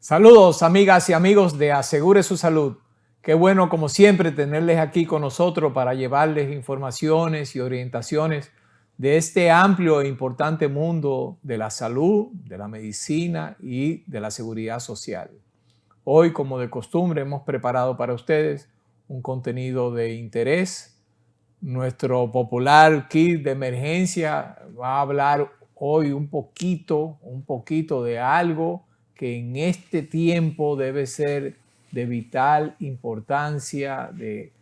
Saludos, amigas y amigos de Asegure su Salud. Qué bueno, como siempre, tenerles aquí con nosotros para llevarles informaciones y orientaciones de este amplio e importante mundo de la salud, de la medicina y de la seguridad social. Hoy, como de costumbre, hemos preparado para ustedes un contenido de interés. Nuestro popular kit de emergencia va a hablar hoy un poquito de algo que en este tiempo debe ser de vital importancia, de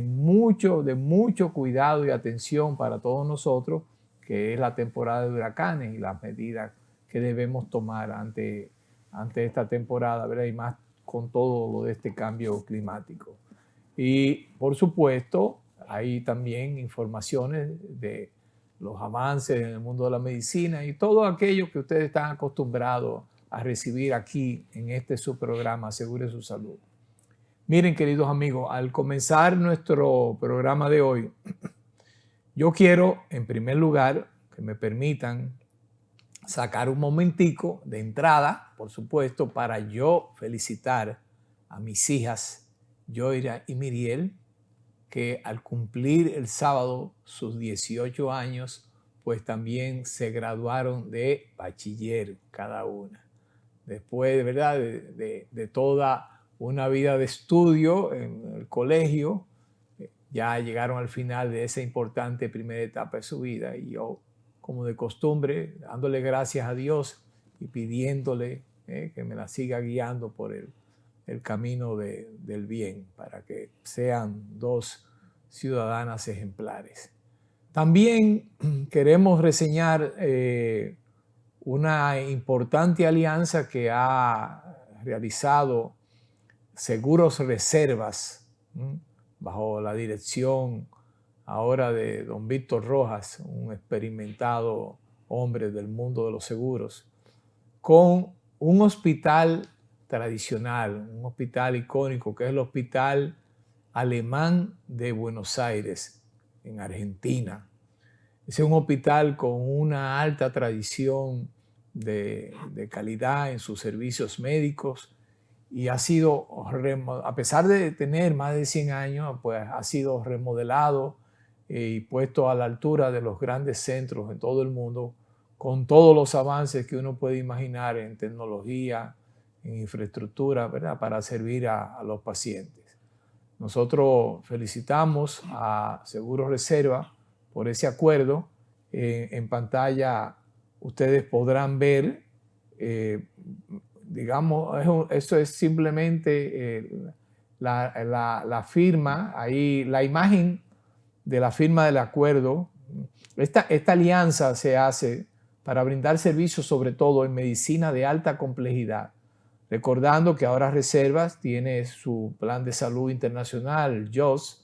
mucho cuidado y atención para todos nosotros, que es la temporada de huracanes y las medidas que debemos tomar ante esta temporada, ¿verdad? Y más con todo lo de este cambio climático. Y por supuesto, hay también informaciones de los avances en el mundo de la medicina y todo aquello que ustedes están acostumbrados a recibir aquí en este su programa Asegure su Salud. Miren, queridos amigos, al comenzar nuestro programa de hoy, yo quiero, en primer lugar, que me permitan sacar un momentico de entrada, por supuesto, para yo felicitar a mis hijas, Yoira y Miriel, que al cumplir el sábado sus 18 años, pues también se graduaron de bachiller cada una. Después, ¿verdad?, de toda una vida de estudio en el colegio, ya llegaron al final de esa importante primera etapa de su vida. Y yo, como de costumbre, dándole gracias a Dios y pidiéndole que me la siga guiando por el camino del bien, para que sean dos ciudadanas ejemplares. También queremos reseñar una importante alianza que ha realizado Seguros Reservas, bajo la dirección ahora de don Víctor Rojas, un experimentado hombre del mundo de los seguros, con un hospital tradicional, un hospital icónico que es el Hospital Alemán de Buenos Aires, en Argentina. Es un hospital con una alta tradición de calidad en sus servicios médicos y ha sido, a pesar de tener más de 100 años, pues ha sido remodelado y puesto a la altura de los grandes centros en todo el mundo, con todos los avances que uno puede imaginar en tecnología, en infraestructura, ¿verdad?, para servir a los pacientes. Nosotros felicitamos a Seguros Reserva por ese acuerdo. En pantalla ustedes podrán ver, digamos, eso es simplemente la firma, ahí la imagen de la firma del acuerdo. Esta alianza se hace para brindar servicios sobre todo en medicina de alta complejidad. Recordando que ahora Reservas tiene su plan de salud internacional, JOS,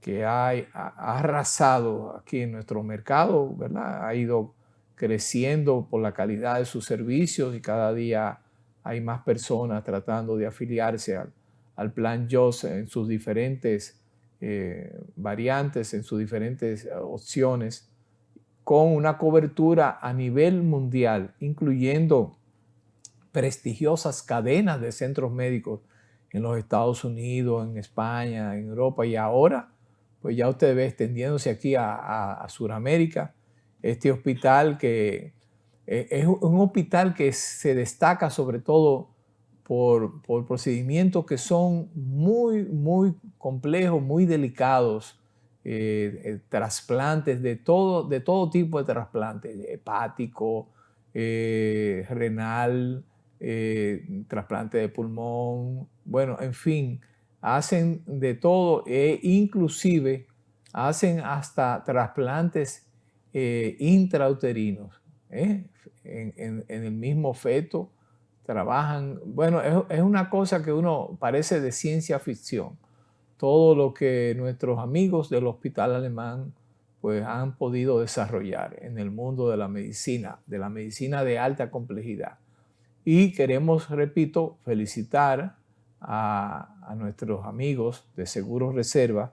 que ha arrasado aquí en nuestro mercado, ¿verdad? Ha ido creciendo por la calidad de sus servicios y cada día hay más personas tratando de afiliarse al plan JOS en sus diferentes variantes, en sus diferentes opciones, con una cobertura a nivel mundial, incluyendo prestigiosas cadenas de centros médicos en los Estados Unidos, en España, en Europa, y ahora pues ya usted ve extendiéndose aquí a Sudamérica, este hospital que es un hospital que se destaca sobre todo por procedimientos que son muy complejos, muy delicados, trasplantes de todo tipo de trasplantes, hepático, renal, trasplante de pulmón, bueno, en fin, hacen de todo e inclusive hacen hasta trasplantes intrauterinos, en el mismo feto trabajan. Bueno, es una cosa que uno parece de ciencia ficción, todo lo que nuestros amigos del Hospital Alemán pues han podido desarrollar en el mundo de la medicina de alta complejidad. Y queremos, repito, felicitar a nuestros amigos de Seguros Reserva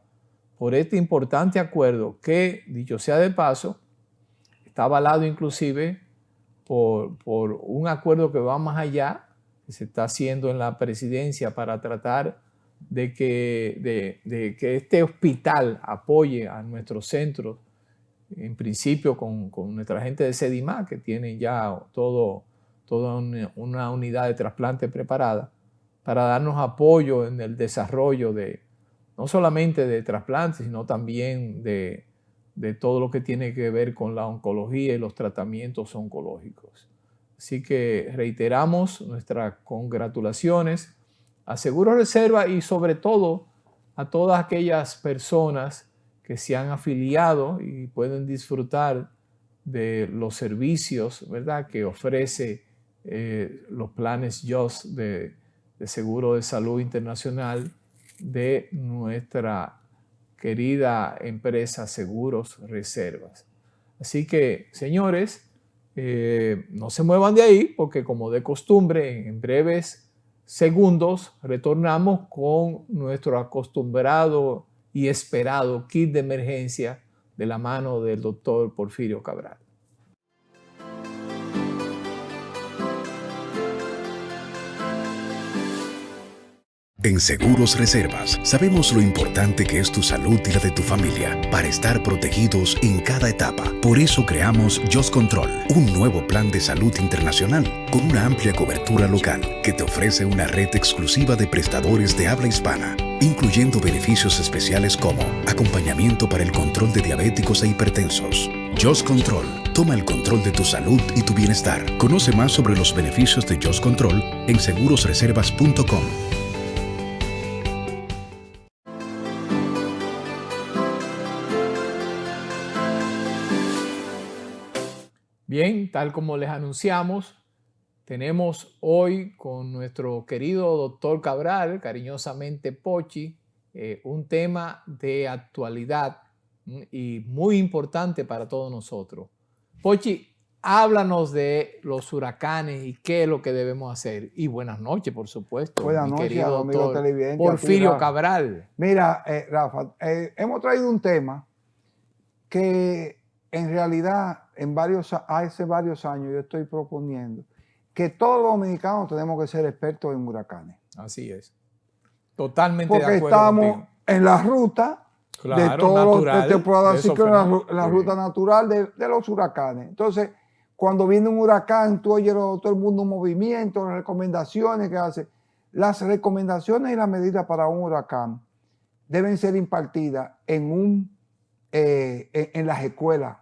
por este importante acuerdo que, dicho sea de paso, está avalado inclusive por un acuerdo que va más allá, que se está haciendo en la presidencia para tratar de que este hospital apoye a nuestros centros, en principio con nuestra gente de Sedimá, que tienen ya toda una unidad de trasplante preparada, para darnos apoyo en el desarrollo no solamente de trasplantes, sino también de todo lo que tiene que ver con la oncología y los tratamientos oncológicos. Así que reiteramos nuestras congratulaciones a Seguro Reserva y sobre todo a todas aquellas personas que se han afiliado y pueden disfrutar de los servicios, ¿verdad?, que ofrece los planes JOS de Seguro de Salud Internacional de nuestra querida empresa Seguros Reservas. Así que, señores, no se muevan de ahí porque, como de costumbre, en breves segundos retornamos con nuestro acostumbrado y esperado kit de emergencia de la mano del doctor Porfirio Cabral. En Seguros Reservas sabemos lo importante que es tu salud y la de tu familia para estar protegidos en cada etapa. Por eso creamos JOS Control, un nuevo plan de salud internacional con una amplia cobertura local que te ofrece una red exclusiva de prestadores de habla hispana, incluyendo beneficios especiales como acompañamiento para el control de diabéticos e hipertensos. JOS Control, toma el control de tu salud y tu bienestar. Conoce más sobre los beneficios de JOS Control en segurosreservas.com. Bien, tal como les anunciamos, tenemos hoy con nuestro querido doctor Cabral, cariñosamente Pochi, un tema de actualidad y muy importante para todos nosotros. Pochi, háblanos de los huracanes y qué es lo que debemos hacer. Y buenas noches, por supuesto. Buenas mi noches, querido amigo doctor televidente. Porfirio Cabral. Mira, Rafa, hemos traído un tema que en realidad hace varios años yo estoy proponiendo que todos los dominicanos tenemos que ser expertos en huracanes. Así es. Totalmente Porque de acuerdo estamos contigo. en la ruta de todos los temporadas ciclones, la ruta natural de los huracanes. Entonces, cuando viene un huracán, tú oyes todo el mundo un movimiento, las recomendaciones que hace. Las recomendaciones y las medidas para un huracán deben ser impartidas en las escuelas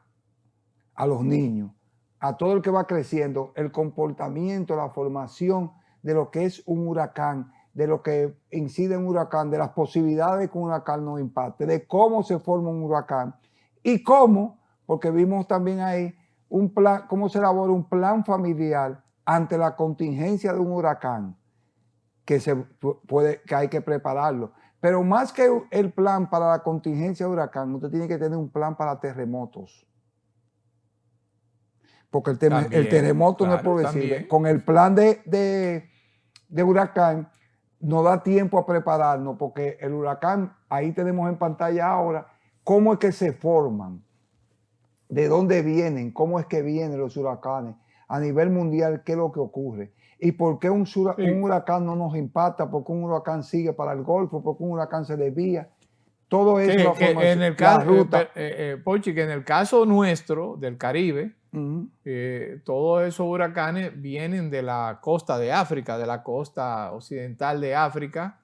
a los niños, a todo el que va creciendo, el comportamiento, la formación de lo que es un huracán, de lo que incide en un huracán, de las posibilidades que un huracán nos impacte, de cómo se forma un huracán y cómo, porque vimos también ahí un plan, cómo se elabora un plan familiar ante la contingencia de un huracán, que hay que prepararlo. Pero más que el plan para la contingencia de huracán, usted tiene que tener un plan para terremotos. Porque el terremoto, claro, no es progresivo. Con el plan de huracán no da tiempo a prepararnos, porque el huracán, ahí tenemos en pantalla ahora cómo es que se forman, de dónde vienen, cómo es que vienen los huracanes a nivel mundial, qué es lo que ocurre y por qué un huracán no nos impacta, por qué un huracán sigue para el Golfo, por qué un huracán se desvía. Todo eso en el caso, Pochi, que en el caso nuestro del Caribe, todos esos huracanes vienen de la costa de África, de la costa occidental de África,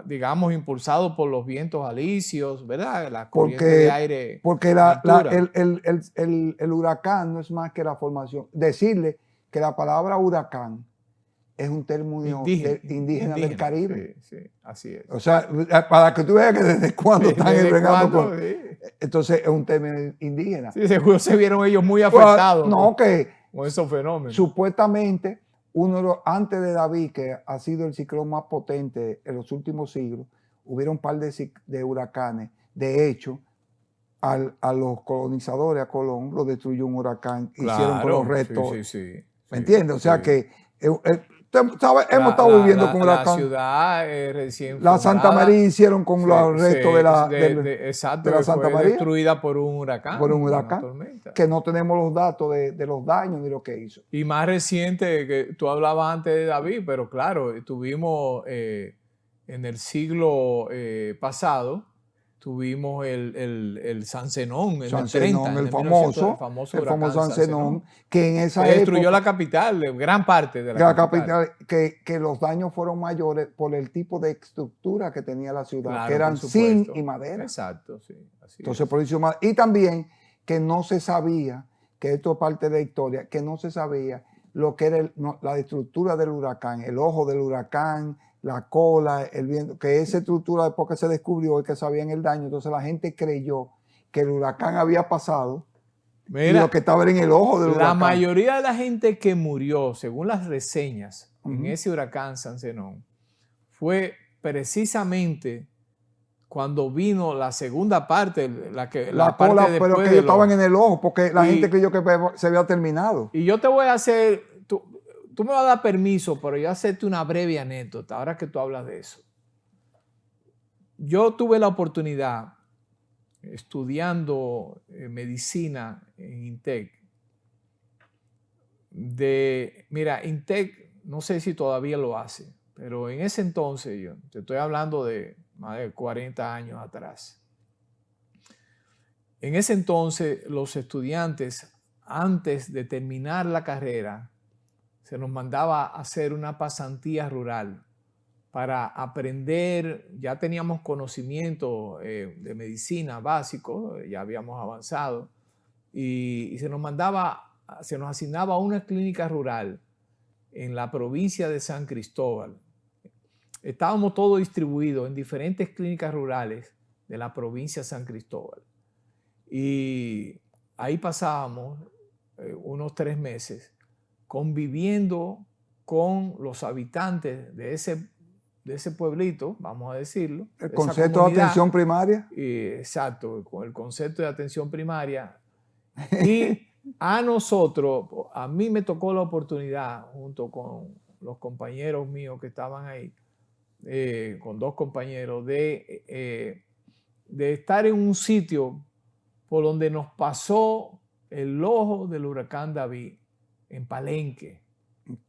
digamos, impulsados por los vientos alisios, ¿verdad? La corriente de aire. Porque el huracán no es más que la formación. Decirle que la palabra huracán es un término indígena del Caribe. Sí, así es. O sea, para que tú veas que desde cuándo están entregando con... Entonces es un término indígena. Sí, seguro se vieron ellos muy afectados con esos fenómenos. Supuestamente, antes de David, que ha sido el ciclón más potente en los últimos siglos, hubieron un par de huracanes. De hecho, a los colonizadores, a Colón, lo destruyó un huracán, claro, hicieron con los restos. ¿Me entiendes? O sea que hemos estado viviendo con la ciudad recién la Santa María hicieron con los restos de la Santa María, destruida por un huracán. Por un huracán, que no tenemos los datos de los daños ni lo que hizo. Y más reciente, que tú hablabas antes de David, pero claro, tuvimos en el siglo pasado, tuvimos el San Zenón, en el 30, el famoso San Zenón, que en esa época destruyó la capital, gran parte de la capital. Que los daños fueron mayores por el tipo de estructura que tenía la ciudad, claro, que eran zinc y madera. Exacto, sí. Entonces, por eso, y también que no se sabía, que esto es parte de la historia, que no se sabía lo que era la estructura del huracán, el ojo del huracán, la cola, el viento, que esa estructura después que se descubrió y que sabían el daño, entonces la gente creyó que el huracán había pasado. Mira, y lo que estaba en el ojo del huracán. La mayoría de la gente que murió, según las reseñas, en ese huracán San Zenón, fue precisamente cuando vino la segunda parte, la cola, parte pero que ellos estaban en el ojo, porque la gente creyó que se había terminado. Y yo te voy a hacer... Tú me vas a dar permiso, pero yo hacerte una breve anécdota, ahora que tú hablas de eso. Yo tuve la oportunidad, estudiando medicina en INTEC, mira, INTEC, no sé si todavía lo hace, pero en ese entonces, yo te estoy hablando de más de 40 años atrás. En ese entonces, los estudiantes, antes de terminar la carrera, se nos mandaba a hacer una pasantía rural para aprender. Ya teníamos conocimiento de medicina básico, ya habíamos avanzado, y se nos asignaba una clínica rural en la provincia de San Cristóbal. Estábamos todos distribuidos en diferentes clínicas rurales de la provincia de San Cristóbal. Y ahí pasábamos unos 3 meses conviviendo con los habitantes de ese pueblito, vamos a decirlo. El concepto de atención primaria. Exacto, con el concepto de atención primaria. Y a mí me tocó la oportunidad, junto con los compañeros míos que estaban ahí, con 2 compañeros, de estar en un sitio por donde nos pasó el ojo del huracán David, en Palenque,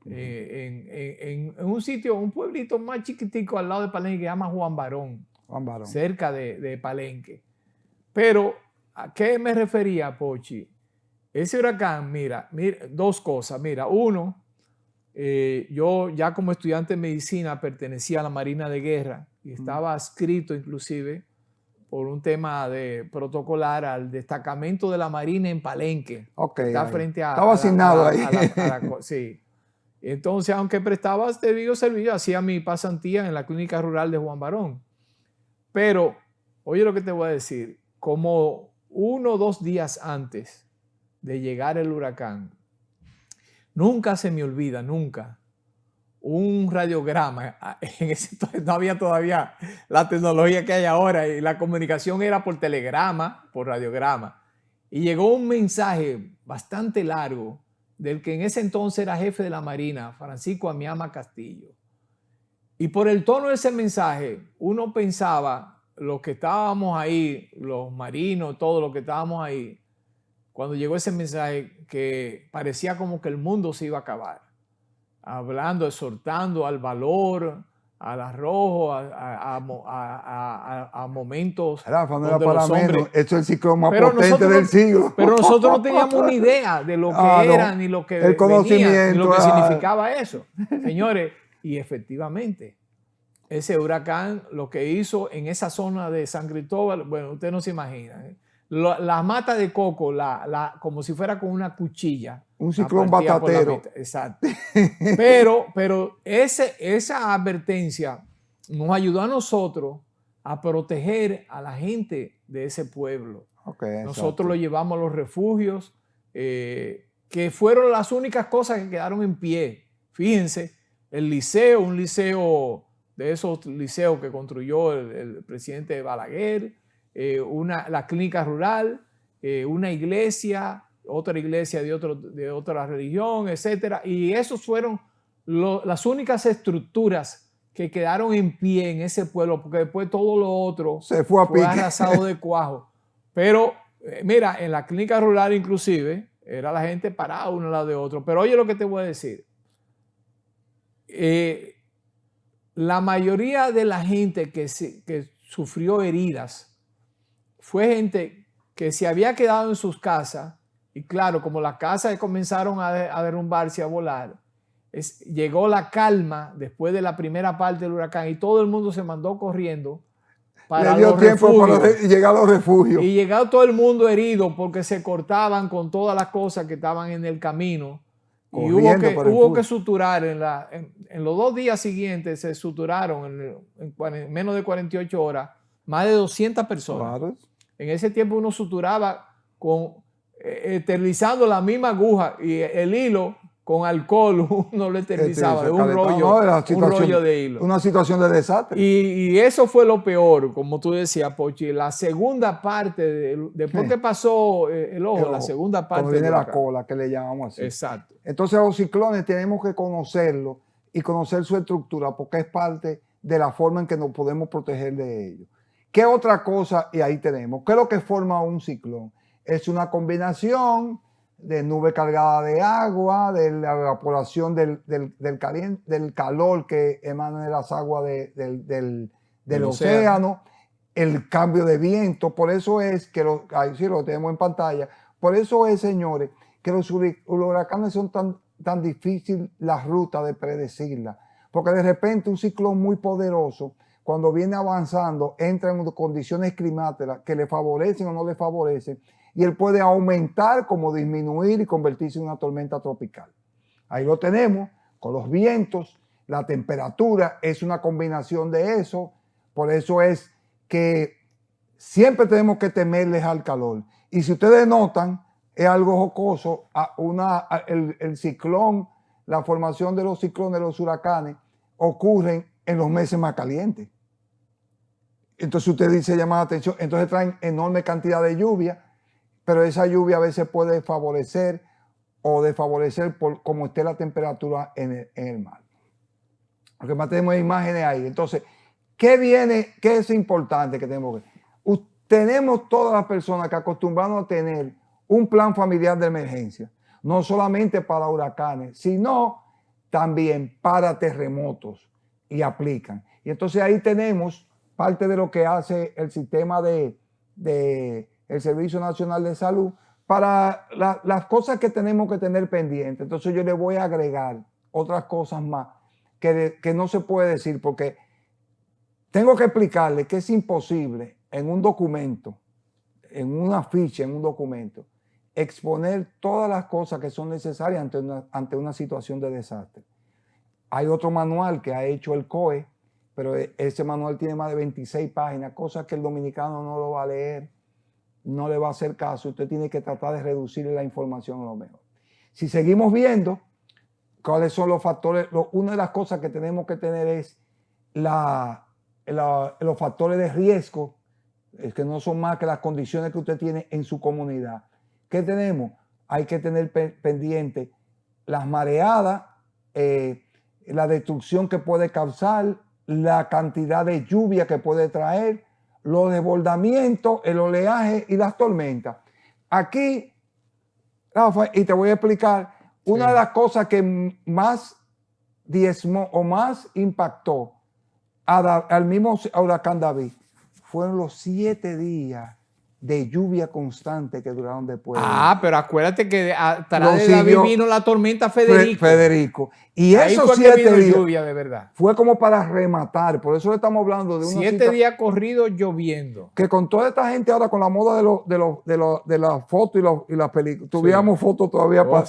en un sitio, un pueblito más chiquitico al lado de Palenque que se llama Juan Barón, cerca de Palenque. Pero, ¿a qué me refería, Pochi? Ese huracán, mira, 2 cosas. Mira, uno, yo ya como estudiante de medicina pertenecía a la Marina de Guerra y estaba adscrito inclusive por un tema de protocolar al destacamento de la Marina en Palenque. Está frente a... Estaba asignado ahí. Sí. Entonces, aunque prestaba debido servicio, hacía mi pasantía en la clínica rural de Juan Barón. Pero, oye lo que te voy a decir, como 1 o 2 días antes de llegar el huracán, nunca se me olvida, nunca, un radiograma. En ese entonces no había todavía la tecnología que hay ahora y la comunicación era por telegrama, por radiograma. Y llegó un mensaje bastante largo del que en ese entonces era jefe de la Marina, Francisco Amiama Castillo. Y por el tono de ese mensaje, uno pensaba, los que estábamos ahí, los marinos, todos los que estábamos ahí, cuando llegó ese mensaje, que parecía como que el mundo se iba a acabar. Hablando, exhortando al valor, al arrojo, a momentos donde los hombres... Esto es el ciclón más potente del siglo. Pero nosotros no teníamos ni idea de lo que era, ni lo que el conocimiento, venía, ni lo que significaba eso. Señores, y efectivamente, ese huracán lo que hizo en esa zona de San Cristóbal, bueno, ustedes no se imaginan. La mata de coco, como si fuera con una cuchilla. Un ciclón batatero. Exacto. Pero esa advertencia nos ayudó a nosotros a proteger a la gente de ese pueblo. Nosotros lo llevamos a los refugios, que fueron las únicas cosas que quedaron en pie. Fíjense, el liceo, un liceo de esos liceos que construyó el presidente Balaguer, la clínica rural, una iglesia, otra iglesia de otra religión, etc. Y esos fueron las únicas estructuras que quedaron en pie en ese pueblo, porque después todo lo otro fue arrasado de cuajo. Pero mira, en la clínica rural inclusive, era la gente parada uno al lado de otro. Pero oye lo que te voy a decir. La mayoría de la gente que sufrió heridas fue gente que se había quedado en sus casas. Y claro, como las casas comenzaron a derrumbarse, a volar, llegó la calma después de la primera parte del huracán y todo el mundo se mandó corriendo para los refugios. Llegar a los refugios. Y llegó todo el mundo herido porque se cortaban con todas las cosas que estaban en el camino. Y hubo que suturar. En los 2 días siguientes se suturaron en menos de 48 horas más de 200 personas. Claro. En ese tiempo uno suturaba esterilizando la misma aguja y el hilo con alcohol uno lo esterilizaba de un rollo de hilo. Una situación de desastre. Y eso fue lo peor, como tú decías, Pochi. La segunda parte, después que pasó el ojo, la segunda parte. Cuando viene la cola, que le llamamos así. Exacto. Entonces los ciclones tenemos que conocerlos y conocer su estructura porque es parte de la forma en que nos podemos proteger de ellos. ¿Qué otra cosa? Y ahí tenemos. ¿Qué es lo que forma un ciclón? Es una combinación de nube cargada de agua, de la evaporación del calor que emana de las aguas del océano, el cambio de viento. Por eso es que, ahí sí lo tenemos en pantalla, por eso es, señores, que los huracanes son tan difíciles la ruta de predecirla. Porque de repente un ciclón muy poderoso, cuando viene avanzando, entra en condiciones climáticas que le favorecen o no le favorecen, y él puede aumentar como disminuir y convertirse en una tormenta tropical. Ahí lo tenemos, con los vientos, la temperatura es una combinación de eso. Por eso es que siempre tenemos que temerles al calor. Y si ustedes notan, es algo jocoso, el ciclón, la formación de los ciclones, los huracanes, ocurren en los meses más calientes. Entonces usted dice, llama la atención, entonces traen enorme cantidad de lluvia, pero esa lluvia a veces puede favorecer o desfavorecer por cómo esté la temperatura en el mar. Porque más tenemos imágenes ahí. Entonces, ¿qué es importante que tenemos que ver? Tenemos todas las personas que acostumbramos a tener un plan familiar de emergencia, no solamente para huracanes, sino también para terremotos, y aplican. Y entonces ahí tenemos parte de lo que hace el sistema el Servicio Nacional de Salud para las cosas que tenemos que tener pendientes. Entonces yo le voy a agregar otras cosas más que no se puede decir, porque tengo que explicarle que es imposible en un documento, en una ficha, en un documento, exponer todas las cosas que son necesarias ante una situación de desastre. Hay otro manual que ha hecho el COE, pero ese manual tiene más de 26 páginas, cosas que el dominicano no lo va a leer, no le va a hacer caso. Usted tiene que tratar de reducirle la información a lo mejor. Si seguimos viendo cuáles son los factores, una de las cosas que tenemos que tener es los factores de riesgo, es que no son más que las condiciones que usted tiene en su comunidad. ¿Qué tenemos? Hay que tener pendiente las mareadas, la destrucción que puede causar, la cantidad de lluvia que puede traer, los desbordamientos, el oleaje y las tormentas. Aquí, Rafa, y te voy a explicar, una de las cosas que más diezmó o más impactó al mismo huracán David fueron los 7 días de lluvia constante que duraron después. Pero acuérdate que atrás de David vino la tormenta Federico. Y esos 7 días lluvia de verdad. Fue como para rematar. Por eso le estamos hablando de 7 días corridos lloviendo. Que con toda esta gente ahora, con la moda de las fotos y las películas, tuviéramos fotos todavía para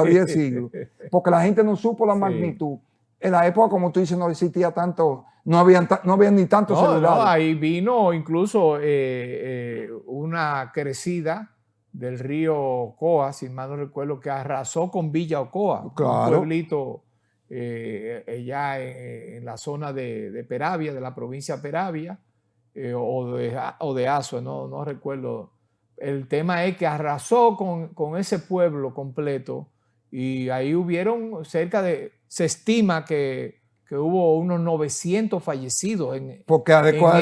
10 siglos. Porque la gente no supo la magnitud. En la época, como tú dices, no existía tanto. No había ni tantos celulares. Ahí vino incluso una crecida del río Ocoa, si mal no recuerdo, que arrasó con Villa Ocoa, claro. Un pueblito allá en la zona de Peravia, de la provincia de Peravia, o de Azua, no recuerdo. El tema es que arrasó con ese pueblo completo y ahí hubieron se estima que hubo unos 900 fallecidos en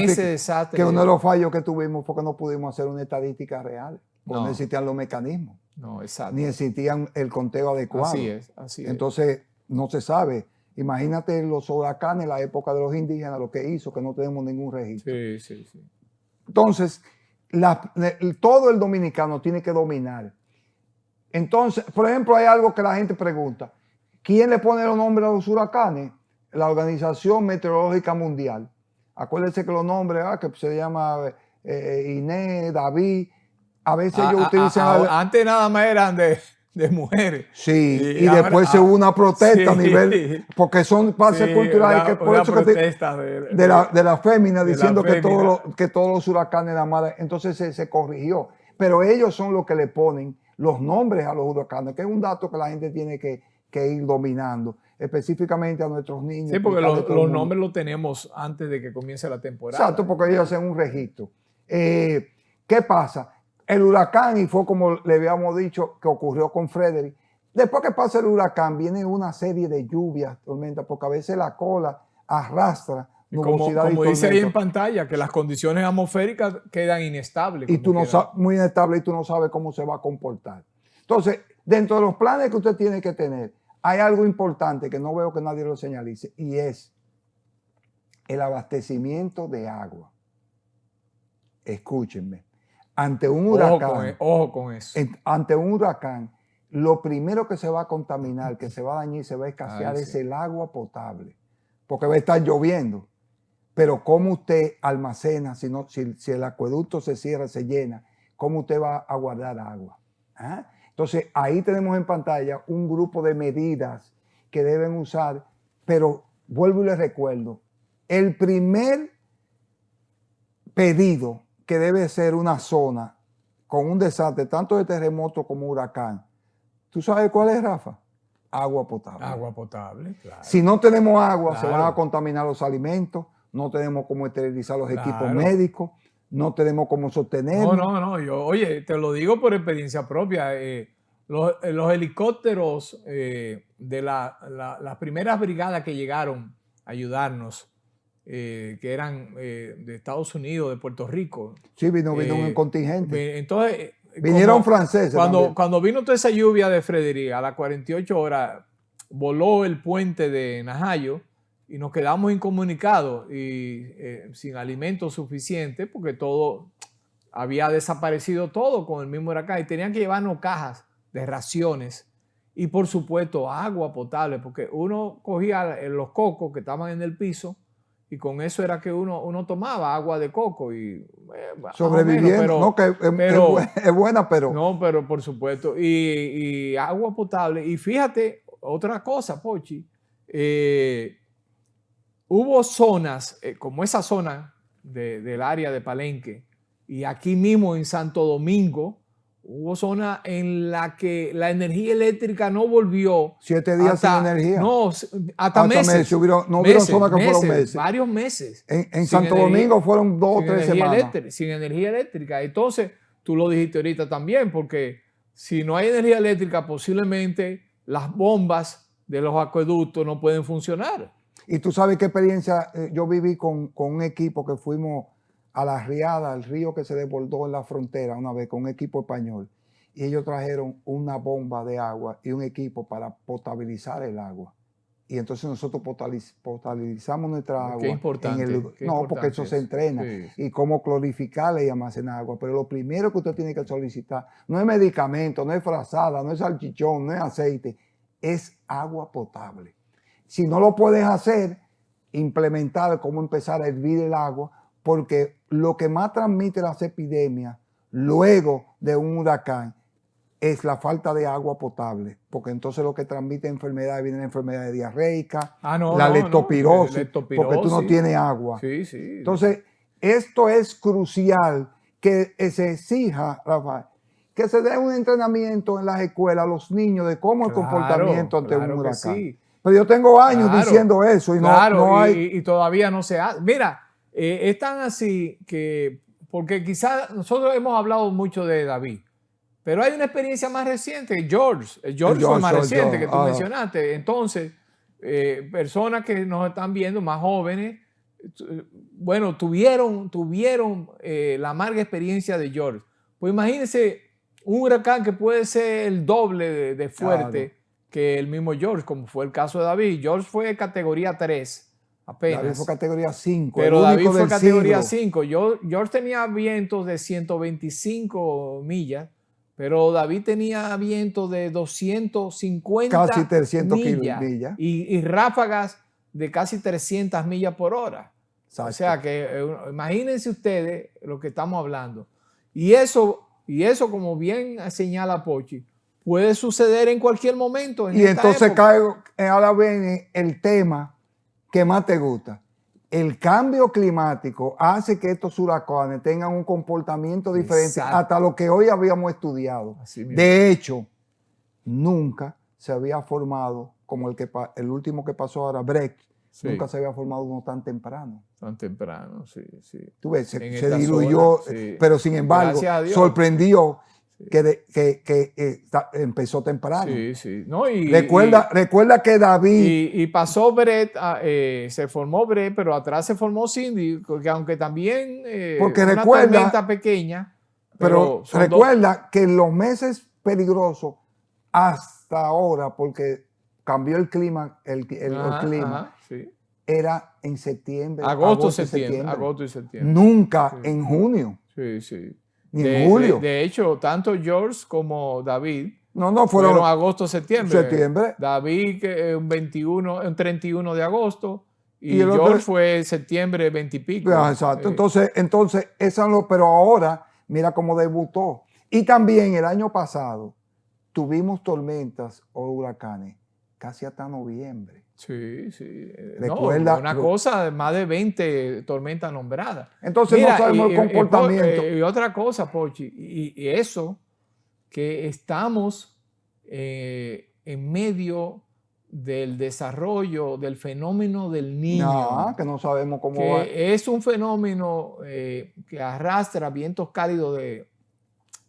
ese desastre. Que uno de los fallos que tuvimos fue que no pudimos hacer una estadística real, porque no existían los mecanismos. No, exacto. Ni existían el conteo adecuado. Así es, así es. Entonces, no se sabe. Imagínate los huracanes, la época de los indígenas, lo que hizo, que no tenemos ningún registro. Sí. Entonces, todo el dominicano tiene que dominar. Entonces, por ejemplo, hay algo que la gente pregunta. ¿Quién le pone los nombres a los huracanes? La Organización Meteorológica Mundial. Acuérdense que los nombres, que se llama Inés, David, a veces ellos utilizan... Antes nada más eran de mujeres. Sí, y después hubo una protesta a nivel... Porque son pases culturales que por eso de la fémina diciendo que todos los huracanes eran malas. Entonces se corrigió. Pero ellos son los que le ponen los nombres a los huracanes, que es un dato que la gente tiene que ir dominando, específicamente a nuestros niños. Sí, porque los nombres los tenemos antes de que comience la temporada. Exacto, porque ellos hacen un registro. ¿Qué pasa? El huracán, y fue como le habíamos dicho que ocurrió con Frederick, después que pasa el huracán viene una serie de lluvias, tormentas, porque a veces la cola arrastra nubosidad como dice ahí en pantalla, que las condiciones atmosféricas quedan inestables. Y tú no sabes, muy inestable, y tú no sabes cómo se va a comportar. Entonces, dentro de los planes que usted tiene que tener, hay algo importante que no veo que nadie lo señalice, y es el abastecimiento de agua. Escúchenme. Ante un huracán, ojo con eso. Ante un huracán, lo primero que se va a contaminar, que se va a dañar y se va a escasear es el agua potable, porque va a estar lloviendo. Pero ¿cómo usted almacena, si el acueducto se cierra, se llena, cómo usted va a guardar agua? ¿Ah? Entonces, ahí tenemos en pantalla un grupo de medidas que deben usar, pero vuelvo y les recuerdo, el primer pedido que debe ser una zona con un desastre, tanto de terremoto como huracán, ¿tú sabes cuál es, Rafa? Agua potable. Agua potable, claro. Si no tenemos agua, se van a contaminar los alimentos, no tenemos cómo esterilizar los equipos médicos, no tenemos cómo sostenerlos. No, oye, te lo digo por experiencia propia. Los helicópteros de las primeras brigadas que llegaron a ayudarnos, que eran de Estados Unidos, de Puerto Rico. Sí, vino un contingente. Entonces, vinieron franceses. Cuando vino toda esa lluvia de Frederick, a las 48 horas, voló el puente de Najayo y nos quedamos incomunicados y sin alimentos suficientes, porque todo había desaparecido todo con el mismo huracán, y tenían que llevarnos cajas de raciones y, por supuesto, agua potable, porque uno cogía los cocos que estaban en el piso y con eso era que uno tomaba agua de coco y sobreviviendo, es buena, pero... No, pero por supuesto, y agua potable. Y fíjate, otra cosa, Pochi, hubo zonas, como esa zona del área de Palenque, y aquí mismo en Santo Domingo, hubo zonas en la que la energía eléctrica no volvió. 7 días sin energía. No, hasta meses. Hubieron zonas que fueron meses. Varios meses. En Santo Domingo fueron 2 o 3 semanas. Sin energía eléctrica. Entonces, tú lo dijiste ahorita también, porque si no hay energía eléctrica, posiblemente las bombas de los acueductos no pueden funcionar. Y tú sabes qué experiencia yo viví con un equipo que fuimos a la riada, al río que se desbordó en la frontera una vez con un equipo español, y ellos trajeron una bomba de agua y un equipo para potabilizar el agua, y entonces nosotros potabilizamos nuestra agua. Qué importante. Porque eso se entrena, y cómo clorificarla y almacenar agua. Pero lo primero que usted tiene que solicitar no es medicamento, no es frazada, no es salchichón, no es aceite, es agua potable. Si no lo puedes hacer, implementar cómo empezar a hervir el agua, porque lo que más transmite las epidemias luego de un huracán es la falta de agua potable, porque entonces lo que transmite enfermedades, vienen enfermedades diarreicas, leptospirosis, porque tú no tienes agua. Sí. Entonces, esto es crucial que se exija, Rafael, que se dé un entrenamiento en las escuelas a los niños de cómo el comportamiento ante un huracán. Sí. Pero yo tengo años diciendo eso y no hay... Y todavía no se hace. Mira, es tan así que, porque quizás nosotros hemos hablado mucho de David, Pero hay una experiencia más reciente, George fue más reciente que tú mencionaste. Entonces, personas que nos están viendo, más jóvenes, bueno, tuvieron la amarga experiencia de George. Pues imagínense un huracán que puede ser el doble de fuerte que el mismo George, como fue el caso de David. George fue categoría 3 apenas. David fue categoría 5. Pero David fue categoría 5. George tenía vientos de 125 millas, pero David tenía vientos de 250 casi 300 millas. Y ráfagas de casi 300 millas por hora. Exacto. O sea que imagínense ustedes lo que estamos hablando. Y eso, como bien señala Pochi, puede suceder en cualquier momento. Y entonces caigo ahora viene el tema que más te gusta. El cambio climático hace que estos huracanes tengan un comportamiento diferente. Exacto. Hasta lo que hoy habíamos estudiado. De hecho, nunca se había formado como el último que pasó ahora, Brecht. Sí. Nunca se había formado uno tan temprano. Tan temprano, sí. Tú ves, se diluyó, sí. Pero sin embargo, sorprendió que empezó temprano. Sí. No, recuerda que David... Y pasó Brett, se formó Brett, pero atrás se formó Cindy, que aunque también porque una tormenta pequeña. Pero recuerda que en los meses peligrosos hasta ahora, porque cambió el clima, el clima, sí. Era en septiembre. Agosto y septiembre. Nunca en junio. Sí. Ni en julio. De hecho, tanto George como David fueron agosto-septiembre. David un 31 de agosto y George fue septiembre 20 y pico. Exacto. Entonces pero ahora mira cómo debutó. Y también el año pasado tuvimos tormentas o huracanes casi hasta noviembre. Sí. Recuerda, una cosa, más de 20 tormentas nombradas. Entonces mira, no sabemos el comportamiento. Y otra cosa, Pochi, y eso, que estamos en medio del desarrollo del fenómeno del Niño. Que no sabemos cómo va. Es un fenómeno que arrastra vientos cálidos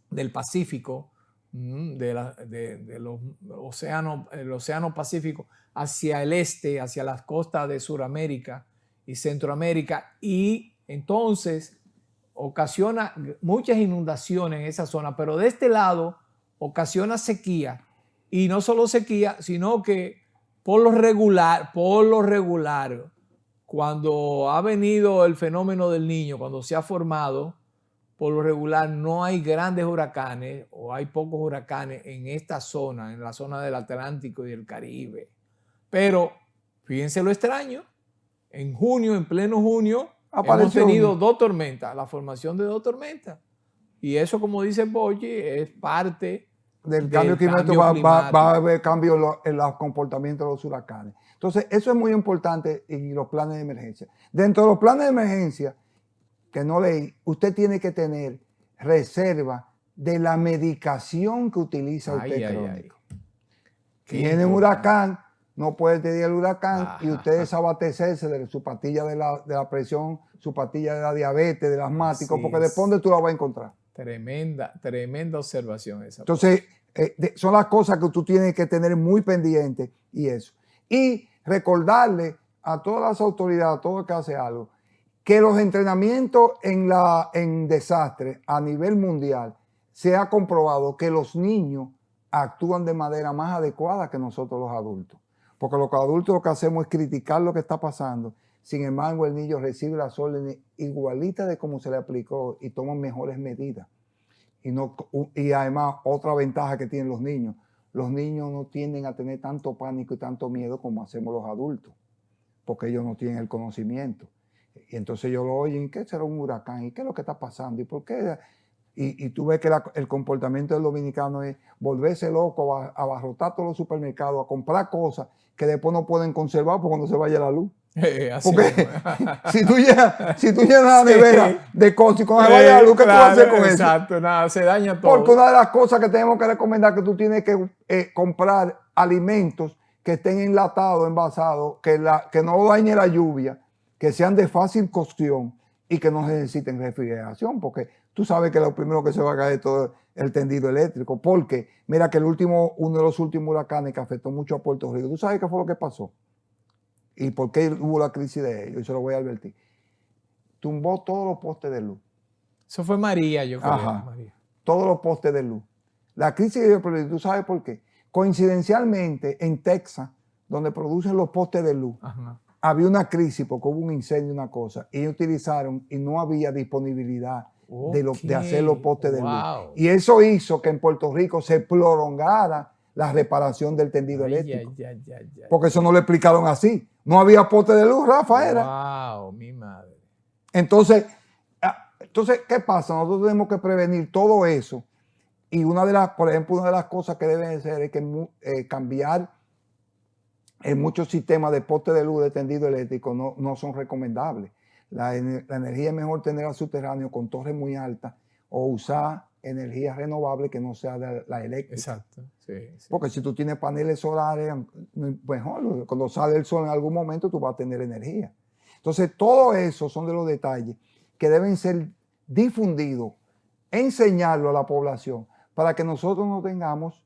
del Pacífico, el océano Pacífico, hacia el este, hacia las costas de Sudamérica y Centroamérica, y entonces ocasiona muchas inundaciones en esa zona, pero de este lado ocasiona sequía, y no solo sequía, sino que por lo regular, cuando ha venido el fenómeno del Niño, cuando se ha formado, por lo regular no hay grandes huracanes o hay pocos huracanes en esta zona, en la zona del Atlántico y del Caribe. Pero fíjense lo extraño, en pleno junio, hemos tenido 2 tormentas, la formación de 2 tormentas. Y eso, como dice Pochi, es parte del cambio climático. Va a haber cambio en los comportamientos de los huracanes. Entonces, eso es muy importante en los planes de emergencia. Dentro de los planes de emergencia, que no leí, usted tiene que tener reserva de la medicación que utiliza usted crónico. Tiene un huracán, no puede tener el huracán y usted desabastecerse de su pastilla de la presión, su pastilla de la diabetes, del asmático, porque después de tú la vas a encontrar. Tremenda observación esa. Entonces, son las cosas que tú tienes que tener muy pendientes y eso. Y recordarle a todas las autoridades, a todo el que hace algo, que los entrenamientos en desastres a nivel mundial se ha comprobado que los niños actúan de manera más adecuada que nosotros los adultos. Porque los adultos lo que hacemos es criticar lo que está pasando. Sin embargo, el niño recibe las órdenes igualitas de cómo se le aplicó y toma mejores medidas. Y además, otra ventaja que tienen los niños no tienden a tener tanto pánico y tanto miedo como hacemos los adultos, porque ellos no tienen el conocimiento. Y entonces ellos lo oyen, ¿qué será un huracán? ¿Y qué es lo que está pasando? ¿Y por qué? Y tú ves que el comportamiento del dominicano es volverse loco, a abarrotar todos los supermercados, a comprar cosas que después no pueden conservar por cuando se vaya la luz. Porque si tú llenas la nevera de cosas y cuando se vaya la luz, ¿qué tú vas a hacer con eso? Exacto, nada, se daña todo. Porque una de las cosas que tenemos que recomendar es que tú tienes que comprar alimentos que estén enlatados, envasados, que no dañe la lluvia, que sean de fácil cocción y que no necesiten refrigeración, porque tú sabes que lo primero que se va a caer todo el tendido eléctrico. Porque mira que uno de los últimos huracanes que afectó mucho a Puerto Rico, ¿tú sabes qué fue lo que pasó? ¿Y por qué hubo la crisis de ellos? Y se lo voy a advertir. Tumbó todos los postes de luz. Eso fue María, yo creo. Ajá, María. todos los postes de luz. La crisis de ellos, ¿tú sabes por qué? Coincidencialmente, en Texas, donde producen los postes de luz, Ajá. había una crisis porque hubo un incendio, una cosa, y ellos utilizaron y no había disponibilidad de hacer los postes de luz. Y eso hizo que en Puerto Rico se prolongara la reparación del tendido eléctrico. Porque eso no lo explicaron así. No había poste de luz, Rafa, era. ¡Wow! Mi madre. Entonces, ¿qué pasa? Nosotros tenemos que prevenir todo eso. Y por ejemplo, una de las cosas que deben hacer es que cambiar en muchos sistemas de poste de luz de tendido eléctrico no son recomendables. La energía es mejor tenerla subterráneo con torres muy altas o usar energía renovable que no sea de la eléctrica. Exacto. Sí. Porque si tú tienes paneles solares, mejor, cuando sale el sol en algún momento tú vas a tener energía. Entonces, todo eso son de los detalles que deben ser difundidos, enseñarlo a la población para que nosotros no tengamos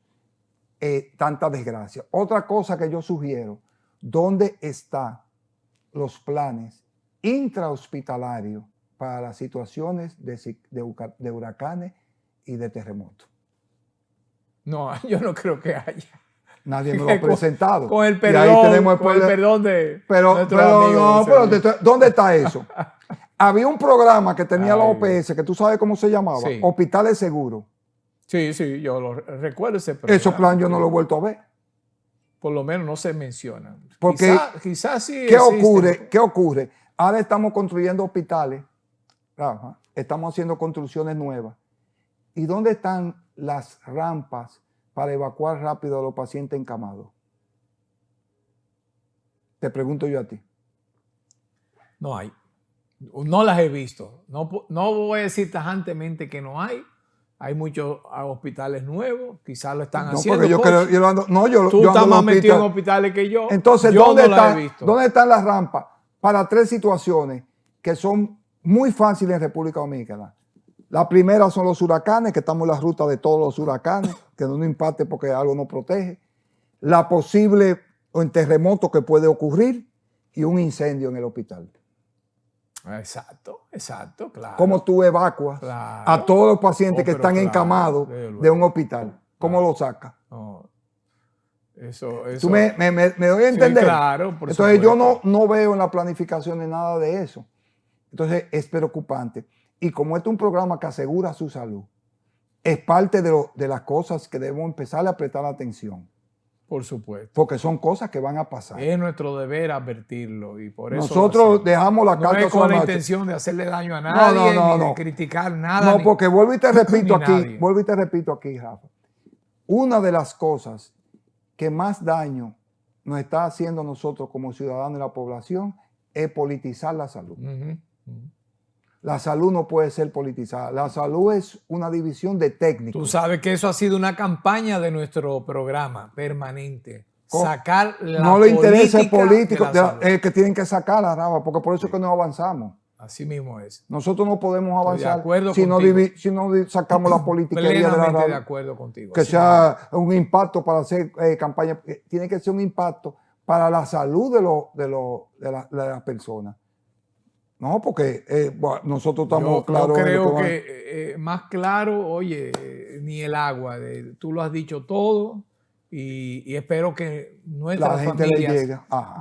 tanta desgracia. Otra cosa que yo sugiero, ¿dónde están los planes intrahospitalarios para las situaciones de huracanes y de terremotos? No, yo no creo que haya. Nadie me lo ha presentado. Con el perdón, de nuestro amigo. ¿Dónde está eso? Había un programa que tenía la OPS, que tú sabes cómo se llamaba, sí. Hospitales Seguros. Sí, yo lo recuerdo ese programa. Ese plan yo no lo he vuelto a ver. Por lo menos no se menciona. Porque quizás sí ¿Qué ocurre? Ahora estamos construyendo hospitales, Rafa, estamos haciendo construcciones nuevas. ¿Y dónde están las rampas para evacuar rápido a los pacientes encamados? Te pregunto yo a ti. No hay. No las he visto. No voy a decir tajantemente que no hay. Hay muchos hospitales nuevos, quizás lo están haciendo. Tú estás más metido en hospitales que yo. Entonces, ¿dónde están las rampas para tres situaciones que son muy fáciles en República Dominicana? La primera son los huracanes, que estamos en la ruta de todos los huracanes, que no nos impacte porque algo nos protege. La posible terremoto que puede ocurrir y un incendio en el hospital. Exacto, claro. ¿Cómo tú evacuas a todos los pacientes que están encamados de un hospital? ¿Cómo lo sacas? No, eso. ¿Tú me doy a entender? Sí, claro, por Entonces supuesto. yo no veo en la planificación nada de eso. Entonces es preocupante. Y como este es un programa que asegura su salud, es parte de las cosas que debemos empezar a prestar atención. Por supuesto. Porque son cosas que van a pasar. Es nuestro deber advertirlo y por eso nosotros dejamos la carta. No es con la intención de hacerle daño a nadie, ni de criticar nada. No, porque vuelvo y te repito aquí, Rafa. Una de las cosas que más daño nos está haciendo a nosotros como ciudadanos de la población es politizar la salud. La salud no puede ser politizada. La salud es una división de técnicos. Tú sabes que eso ha sido una campaña de nuestro programa permanente. Sacar la no le interesa el político, que tienen que sacar la raba, porque por eso es que no avanzamos. Así mismo es.Nosotros no podemos avanzar si no sacamos la politiquería de la raba. De acuerdo contigo. Que sea un impacto para hacer campaña. Tiene que ser un impacto para la salud de las personas. No, porque nosotros estamos claros. Yo creo que más claro, oye, ni el agua. Tú lo has dicho todo y espero que nuestras familias,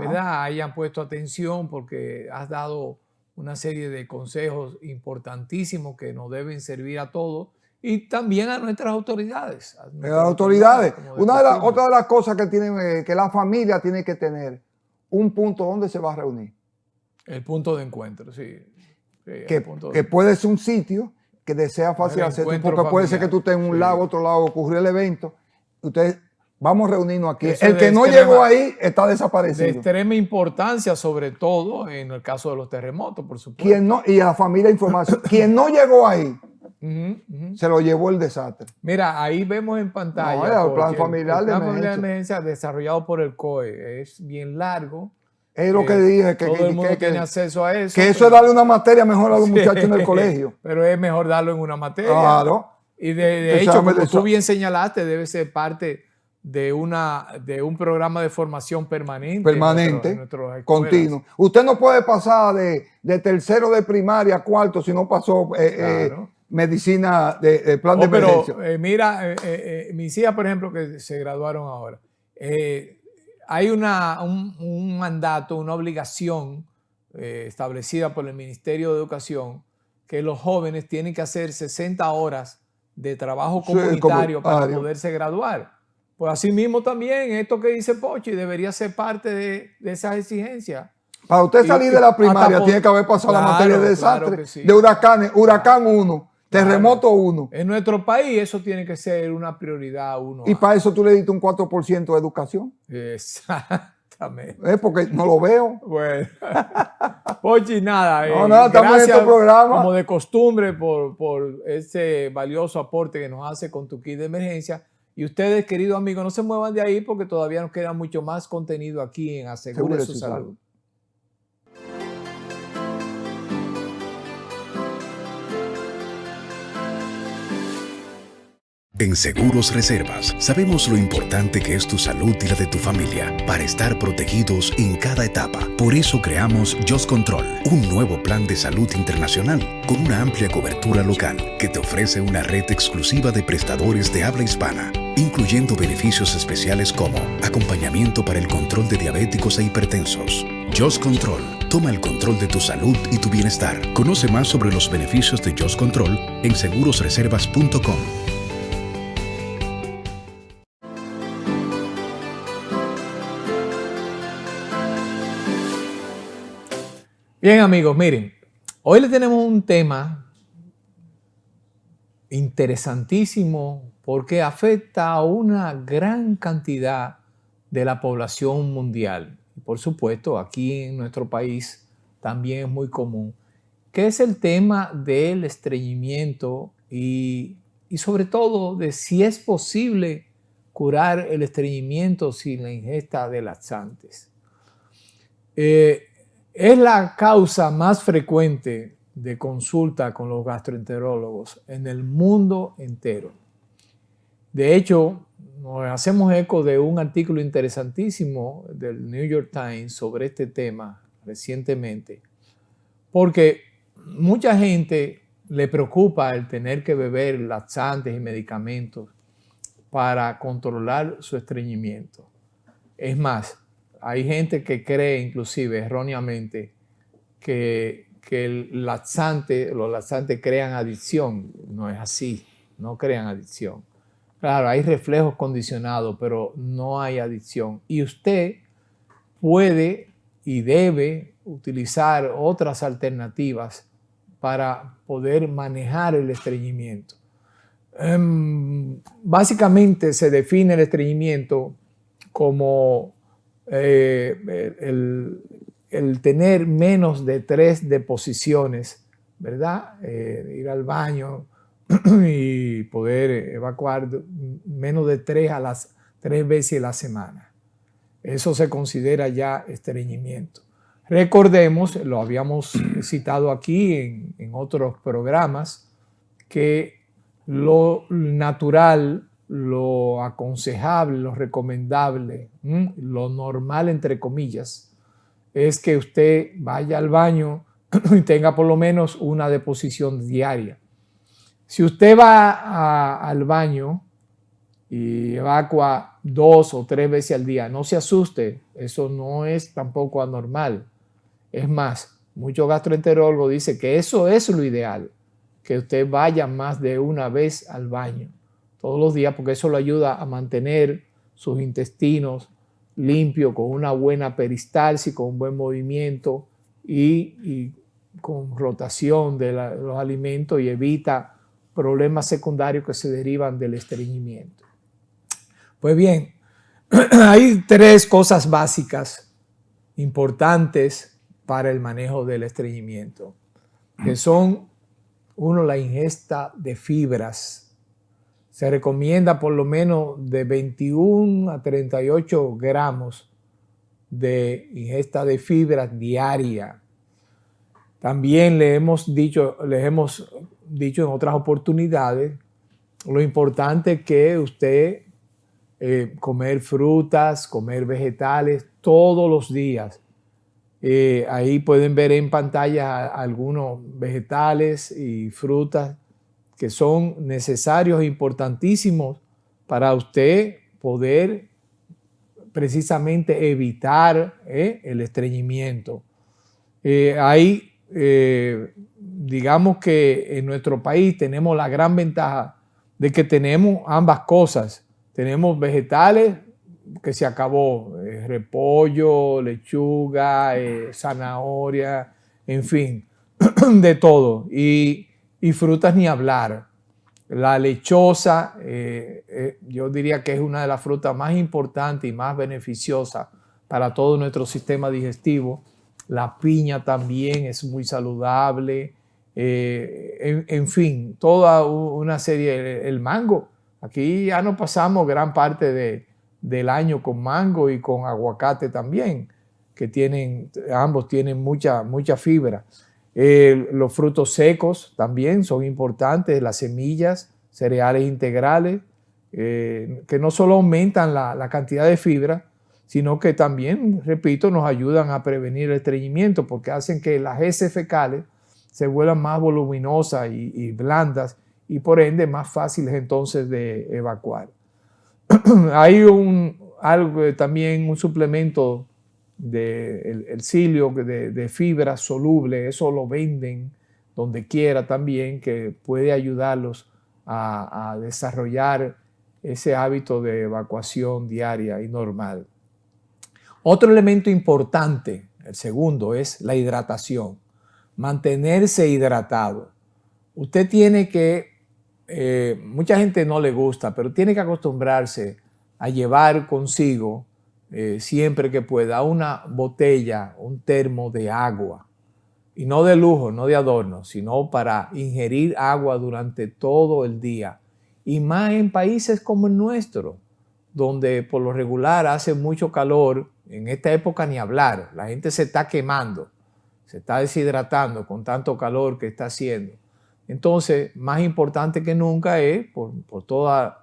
¿verdad?, hayan puesto atención porque has dado una serie de consejos importantísimos que nos deben servir a todos y también a nuestras autoridades. Otra de las cosas que la familia tiene que tener, un punto donde se va a reunir. El punto de encuentro, sí. Que puede ser un sitio que desea fácil hacer, porque familiar, puede ser que tú estés en un lado, otro lado, ocurrió el evento. Ustedes, vamos a reunirnos aquí. El que no llegó ahí está desaparecido. De extrema importancia, sobre todo en el caso de los terremotos, por supuesto. Y a la familia información. Quien no llegó ahí, se lo llevó el desastre. Mira, ahí vemos en pantalla. El plan familiar de emergencia desarrollado por el COE. Es bien largo. Es lo que dije. Todo el mundo tiene acceso a eso. Que eso es darle una materia mejor a los muchachos en el colegio. Pero es mejor darlo en una materia. Claro. Y de hecho, como tú bien señalaste, debe ser parte de un programa de formación permanente. Permanente, continuo. Usted no puede pasar de tercero de primaria a cuarto si no pasó claro. Medicina de plan de emergencia. Pero mira, mis hijas, por ejemplo, que se graduaron ahora, hay un mandato, una obligación establecida por el Ministerio de Educación que los jóvenes tienen que hacer 60 horas de trabajo comunitario para poderse graduar. Pues así mismo también esto que dice Pochi debería ser parte de esas exigencias. Para usted salir de la primaria tiene que haber pasado la materia de desastre, claro sí. De huracanes, huracán 1, terremoto 1. En nuestro país eso tiene que ser una prioridad 1. Y para eso tú le diste un 4% de educación. Exactamente. Porque no lo veo. Bueno. Pochi, nada. Estamos en este programa. Como de costumbre por ese valioso aporte que nos hace con tu kit de emergencia. Y ustedes, queridos amigos, no se muevan de ahí porque todavía nos queda mucho más contenido aquí en Asegure su Salud. En Seguros Reservas sabemos lo importante que es tu salud y la de tu familia para estar protegidos en cada etapa. Por eso creamos Just Control, un nuevo plan de salud internacional con una amplia cobertura local que te ofrece una red exclusiva de prestadores de habla hispana, incluyendo beneficios especiales como acompañamiento para el control de diabéticos e hipertensos. Just Control, toma el control de tu salud y tu bienestar. Conoce más sobre los beneficios de Just Control en segurosreservas.com. Bien, amigos, miren, hoy le tenemos un tema interesantísimo porque afecta a una gran cantidad de la población mundial. Y por supuesto, aquí en nuestro país también es muy común, que es el tema del estreñimiento y sobre todo de si es posible curar el estreñimiento sin la ingesta de laxantes. Es la causa más frecuente de consulta con los gastroenterólogos en el mundo entero. De hecho, nos hacemos eco de un artículo interesantísimo del New York Times sobre este tema recientemente, porque mucha gente le preocupa el tener que beber laxantes y medicamentos para controlar su estreñimiento. Es más, hay gente que cree inclusive erróneamente que los laxantes crean adicción. No es así, no crean adicción. Claro, hay reflejos condicionados, pero no hay adicción. Y usted puede y debe utilizar otras alternativas para poder manejar el estreñimiento. Básicamente se define el estreñimiento como el tener menos de 3 deposiciones, ¿verdad? Ir al baño y poder evacuar menos de 3 veces a la semana. Eso se considera ya estreñimiento. Recordemos, lo habíamos citado aquí en otros programas, que lo natural, lo aconsejable, lo recomendable, lo normal entre comillas, es que usted vaya al baño y tenga por lo menos una deposición diaria. Si usted va al baño y evacua 2 o 3 veces al día, no se asuste, eso no es tampoco anormal. Es más, muchos gastroenterólogos dicen que eso es lo ideal, que usted vaya más de una vez al baño todos los días, porque eso lo ayuda a mantener sus intestinos limpios, con una buena peristalsis, con un buen movimiento y con rotación de los alimentos, y evita problemas secundarios que se derivan del estreñimiento. Pues bien, hay 3 cosas básicas importantes para el manejo del estreñimiento, que son, 1, la ingesta de fibras. Se recomienda por lo menos de 21 a 38 gramos de ingesta de fibras diaria. También les hemos dicho en otras oportunidades lo importante es que usted comer frutas, comer vegetales todos los días. Ahí pueden ver en pantalla algunos vegetales y frutas que son necesarios e importantísimos para usted poder precisamente evitar el estreñimiento. Digamos que en nuestro país tenemos la gran ventaja de que tenemos ambas cosas. Tenemos vegetales que se acabó, repollo, lechuga, zanahoria, en fin, de todo. Y frutas ni hablar. La lechosa, yo diría que es una de las frutas más importantes y más beneficiosas para todo nuestro sistema digestivo. La piña también es muy saludable. En fin, toda una serie. El mango. Aquí ya nos pasamos gran parte del año con mango y con aguacate también, que ambos tienen mucha fibra. Los frutos secos también son importantes, las semillas, cereales integrales, que no solo aumentan la cantidad de fibra, sino que también, repito, nos ayudan a prevenir el estreñimiento porque hacen que las heces fecales se vuelvan más voluminosas y blandas y por ende más fáciles entonces de evacuar. Hay también un suplemento el psyllium de fibra soluble, eso lo venden donde quiera también, que puede ayudarlos a desarrollar ese hábito de evacuación diaria y normal. Otro elemento importante, el segundo, es la hidratación. Mantenerse hidratado. Usted tiene que, mucha gente no le gusta, pero tiene que acostumbrarse a llevar consigo siempre que pueda una botella, un termo de agua. Y no de lujo, no de adorno, sino para ingerir agua durante todo el día. Y más en países como el nuestro, donde por lo regular hace mucho calor, en esta época ni hablar, la gente se está quemando, se está deshidratando con tanto calor que está haciendo. Entonces, más importante que nunca es, por todas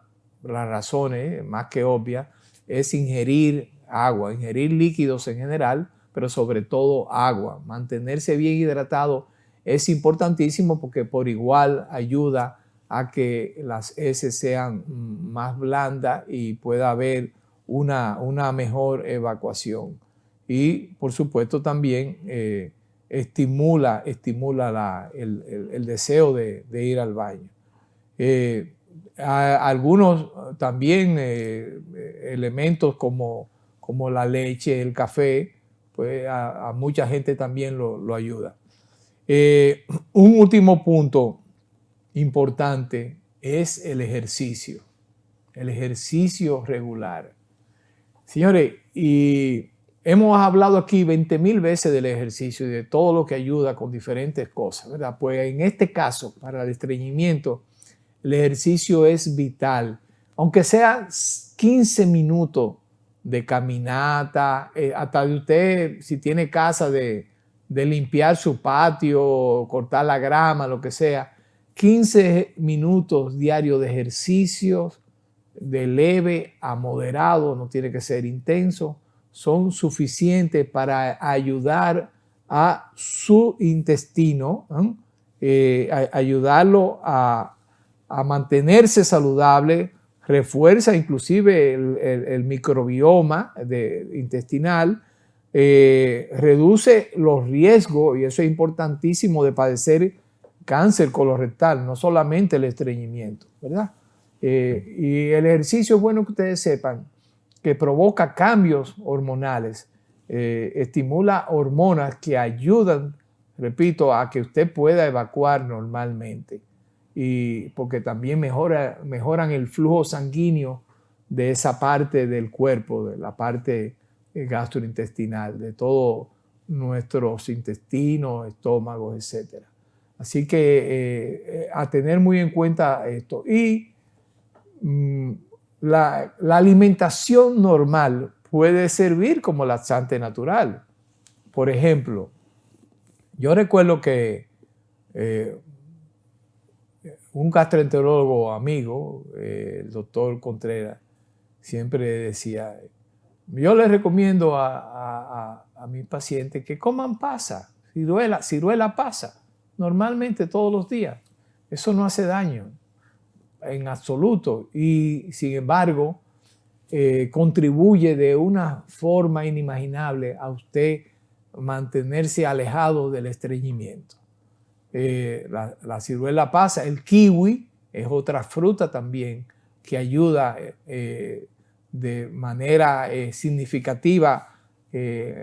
las razones, más que obvias, es ingerir agua, ingerir líquidos en general, pero sobre todo agua. Mantenerse bien hidratado es importantísimo porque por igual ayuda a que las heces sean más blandas y pueda haber una mejor evacuación. Y por supuesto también estimula el deseo de ir al baño. Algunos también elementos como la leche, el café, pues a mucha gente también lo ayuda. Un último punto importante es el ejercicio regular. Señores, y hemos hablado aquí 20,000 veces del ejercicio y de todo lo que ayuda con diferentes cosas, ¿verdad? Pues en este caso, para el estreñimiento, el ejercicio es vital. Aunque sea 15 minutos de caminata, hasta de usted, si tiene casa, de limpiar su patio, cortar la grama, lo que sea, 15 minutos diarios de ejercicios, de leve a moderado, no tiene que ser intenso, son suficientes para ayudar a su intestino, ayudarlo a mantenerse saludable, refuerza inclusive el microbioma intestinal, reduce los riesgos, y eso es importantísimo, de padecer cáncer colorectal, no solamente el estreñimiento, ¿verdad? Y el ejercicio es bueno que ustedes sepan que provoca cambios hormonales, estimula hormonas que ayudan, repito, a que usted pueda evacuar normalmente. Y porque también mejoran el flujo sanguíneo de esa parte del cuerpo, de la parte gastrointestinal, de todos nuestros intestinos, estómagos, etc. Así que a tener muy en cuenta esto. Y la alimentación normal puede servir como laxante natural. Por ejemplo, yo recuerdo que un gastroenterólogo amigo, el doctor Contreras, siempre decía, yo les recomiendo a mis pacientes que coman pasa, ciruela pasa, normalmente todos los días. Eso no hace daño en absoluto y sin embargo contribuye de una forma inimaginable a usted mantenerse alejado del estreñimiento. La ciruela pasa, el kiwi es otra fruta también que ayuda de manera significativa.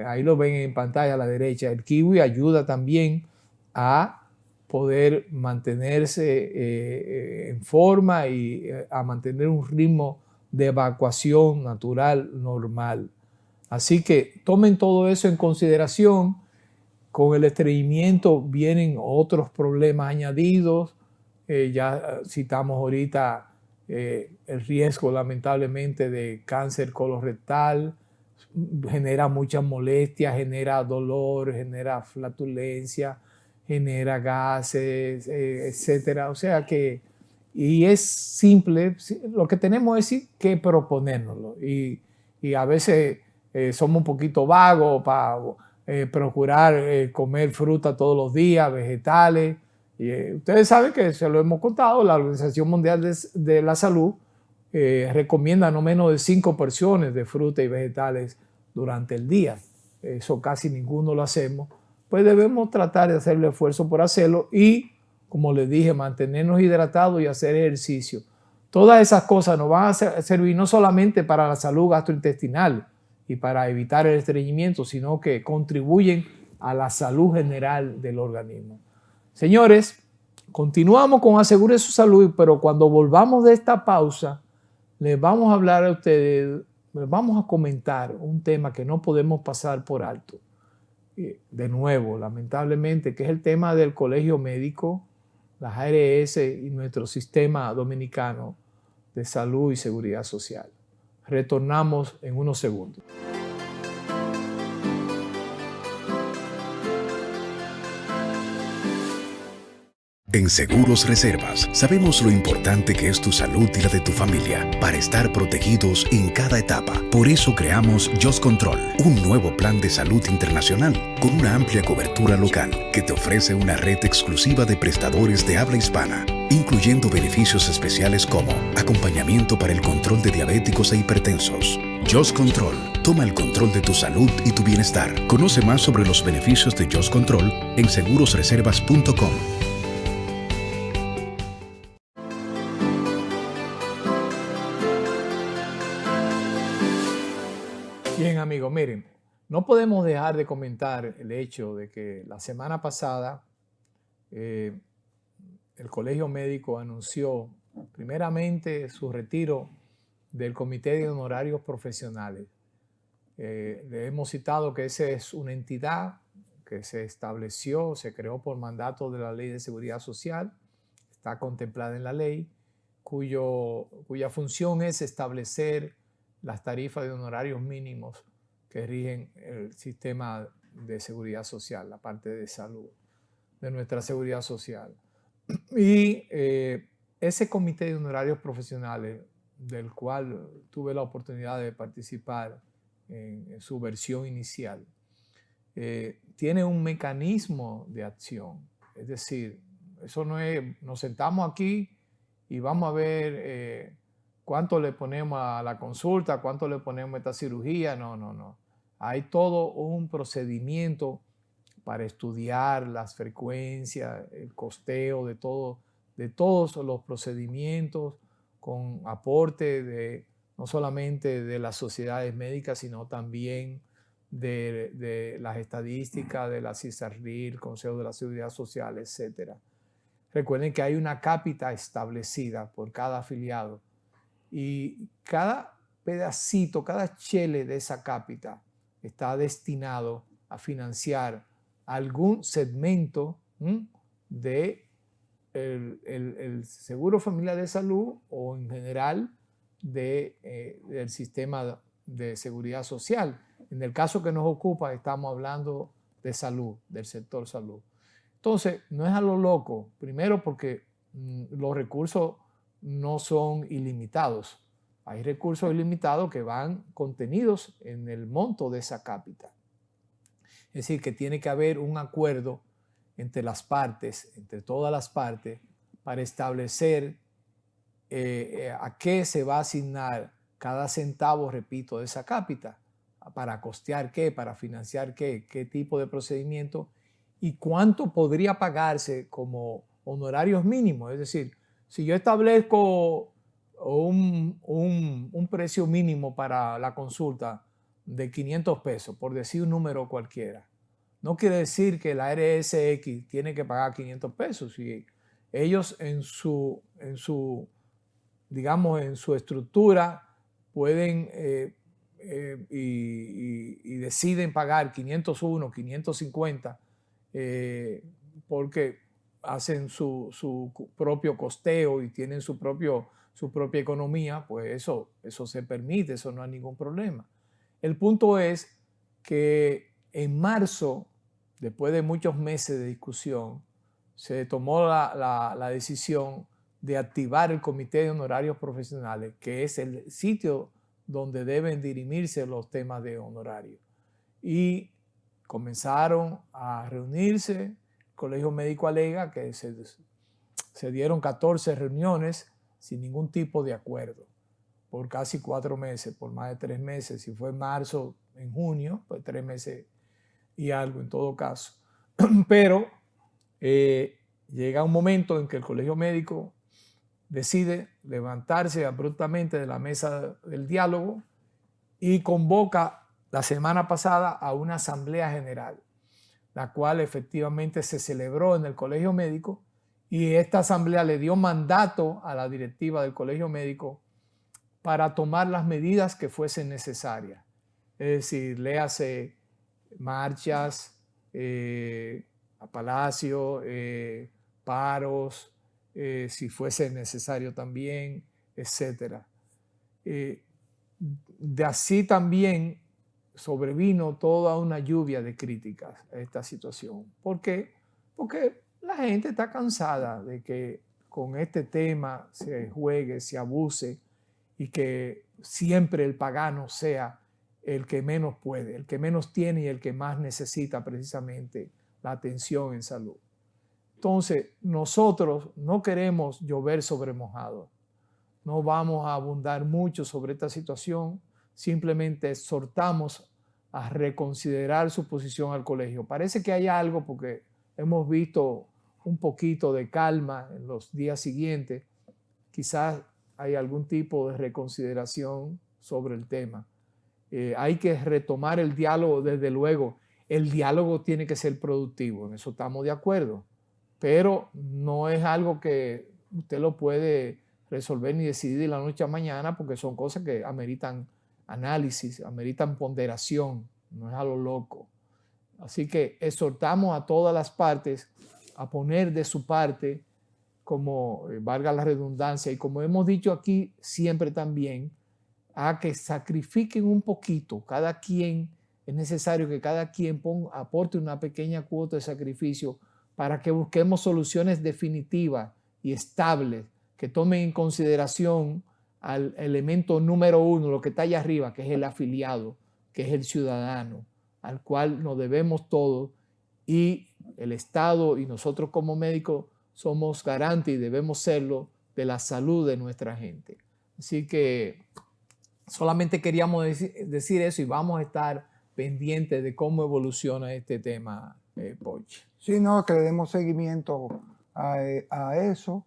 Ahí lo ven en pantalla a la derecha. El kiwi ayuda también a poder mantenerse en forma y a mantener un ritmo de evacuación natural normal. Así que tomen todo eso en consideración. Con el estreñimiento vienen otros problemas añadidos. Ya citamos ahorita el riesgo lamentablemente de cáncer colorectal. Genera muchas molestias, genera dolor, genera flatulencia, genera gases, etcétera. O sea que, y es simple, lo que tenemos es que proponérnoslo. Y a veces somos un poquito vagos para procurar comer fruta todos los días, vegetales. Y, ustedes saben que se lo hemos contado, la Organización Mundial de la Salud recomienda no menos de 5 porciones de fruta y vegetales durante el día. Eso casi ninguno lo hacemos. Pues debemos tratar de hacer el esfuerzo por hacerlo y, como les dije, mantenernos hidratados y hacer ejercicio. Todas esas cosas nos van a servir no solamente para la salud gastrointestinal y para evitar el estreñimiento, sino que contribuyen a la salud general del organismo. Señores, continuamos con Asegure su Salud, pero cuando volvamos de esta pausa, les vamos a hablar a ustedes, les vamos a comentar un tema que no podemos pasar por alto. De nuevo, lamentablemente, que es el tema del colegio médico, las ARS y nuestro sistema dominicano de salud y seguridad social. Retornamos en unos segundos. En Seguros Reservas sabemos lo importante que es tu salud y la de tu familia para estar protegidos en cada etapa. Por eso creamos Just Control, un nuevo plan de salud internacional con una amplia cobertura local que te ofrece una red exclusiva de prestadores de habla hispana, incluyendo beneficios especiales como acompañamiento para el control de diabéticos e hipertensos. Just Control, toma el control de tu salud y tu bienestar. Conoce más sobre los beneficios de Just Control en segurosreservas.com. Bien, amigos, miren, no podemos dejar de comentar el hecho de que la semana pasada el Colegio Médico anunció primeramente su retiro del Comité de Honorarios Profesionales. Le hemos citado que esa es una entidad que se estableció, se creó por mandato de la Ley de Seguridad Social, está contemplada en la ley, cuya función es establecer las tarifas de honorarios mínimos que rigen el sistema de seguridad social, la parte de salud de nuestra seguridad social. Y ese comité de honorarios profesionales, del cual tuve la oportunidad de participar en su versión inicial, tiene un mecanismo de acción. Es decir, eso no es, nos sentamos aquí y vamos a ver cuánto le ponemos a la consulta, cuánto le ponemos a esta cirugía. No. Hay todo un procedimiento para estudiar las frecuencias, el costeo de todos los procedimientos, con aporte no solamente de las sociedades médicas, sino también de las estadísticas de la CISARRIL, Consejo de la Seguridad Social, etc. Recuerden que hay una cápita establecida por cada afiliado y cada pedacito, cada chele de esa cápita está destinado a financiar algún segmento de el seguro familiar de salud o en general del sistema de seguridad social. En el caso que nos ocupa, estamos hablando de salud, del sector salud. Entonces, no es a lo loco, primero porque los recursos no son ilimitados. Hay recursos ilimitados que van contenidos en el monto de esa cápita. Es decir, que tiene que haber un acuerdo entre las partes, entre todas las partes, para establecer a qué se va a asignar cada centavo, repito, de esa cápita, para costear qué, para financiar qué tipo de procedimiento y cuánto podría pagarse como honorarios mínimos. Es decir, si yo establezco un precio mínimo para la consulta de 500 pesos, por decir un número cualquiera, no quiere decir que la RSX tiene que pagar 500 pesos. Y ellos digamos, en su estructura pueden y deciden pagar 501, 550, porque hacen su propio costeo y tienen su propia economía, pues eso se permite, eso no hay ningún problema. El punto es que en marzo, después de muchos meses de discusión, se tomó la decisión de activar el Comité de Honorarios Profesionales, que es el sitio donde deben dirimirse los temas de honorarios. Y comenzaron a reunirse. El Colegio Médico alega que se dieron 14 reuniones sin ningún tipo de acuerdo por casi 4 meses, por más de 3 meses. Si fue en marzo, en junio, pues 3 meses y algo en todo caso. Pero llega un momento en que el Colegio Médico decide levantarse abruptamente de la mesa del diálogo y convoca la semana pasada a una asamblea general, la cual efectivamente se celebró en el Colegio Médico, y esta asamblea le dio mandato a la directiva del Colegio Médico para tomar las medidas que fuesen necesarias. Es decir, léase marchas a Palacio, paros, si fuese necesario también, etc. De así también sobrevino toda una lluvia de críticas a esta situación. ¿Por qué? Porque la gente está cansada de que con este tema se juegue, se abuse y que siempre el pagano sea el que menos puede, el que menos tiene y el que más necesita precisamente la atención en salud. Entonces, nosotros no queremos llover sobre mojado. No vamos a abundar mucho sobre esta situación. Simplemente exhortamos a reconsiderar su posición al colegio. Parece que hay algo, porque hemos visto un poquito de calma en los días siguientes. Quizás hay algún tipo de reconsideración sobre el tema. Hay que retomar el diálogo, desde luego. El diálogo tiene que ser productivo, en eso estamos de acuerdo. Pero no es algo que usted lo puede resolver ni decidir de la noche a mañana, porque son cosas que ameritan análisis, ameritan ponderación, no es a lo loco. Así que exhortamos a todas las partes a poner de su parte, como valga la redundancia, y como hemos dicho aquí siempre también, a que sacrifiquen un poquito. Cada quien, es necesario que cada quien aporte una pequeña cuota de sacrificio para que busquemos soluciones definitivas y estables que tomen en consideración al elemento número 1, lo que está allá arriba, que es el afiliado, que es el ciudadano, al cual nos debemos todos, y el Estado y nosotros como médicos somos garantes y debemos serlo de la salud de nuestra gente. Así que solamente queríamos decir eso, y vamos a estar pendientes de cómo evoluciona este tema, Poch. Sí, no, que le demos seguimiento a eso.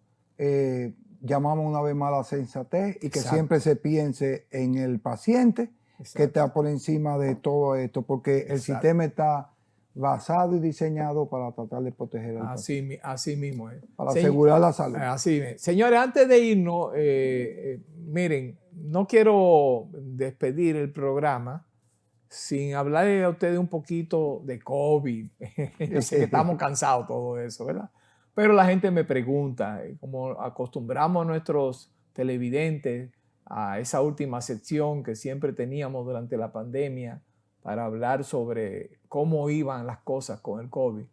Llamamos una vez más a la sensatez y que siempre se piense en el paciente. Exacto. Que está por encima de todo esto, porque el sistema está basado y diseñado para tratar de proteger al paciente. Así mismo es. Para asegurar la salud. Así es. Señores, antes de irnos, miren, no quiero despedir el programa sin hablarle a ustedes un poquito de COVID. Yo sé que estamos cansados de todo eso, ¿verdad? Pero la gente me pregunta, como acostumbramos a nuestros televidentes a esa última sección que siempre teníamos durante la pandemia para hablar sobre cómo iban las cosas con el COVID.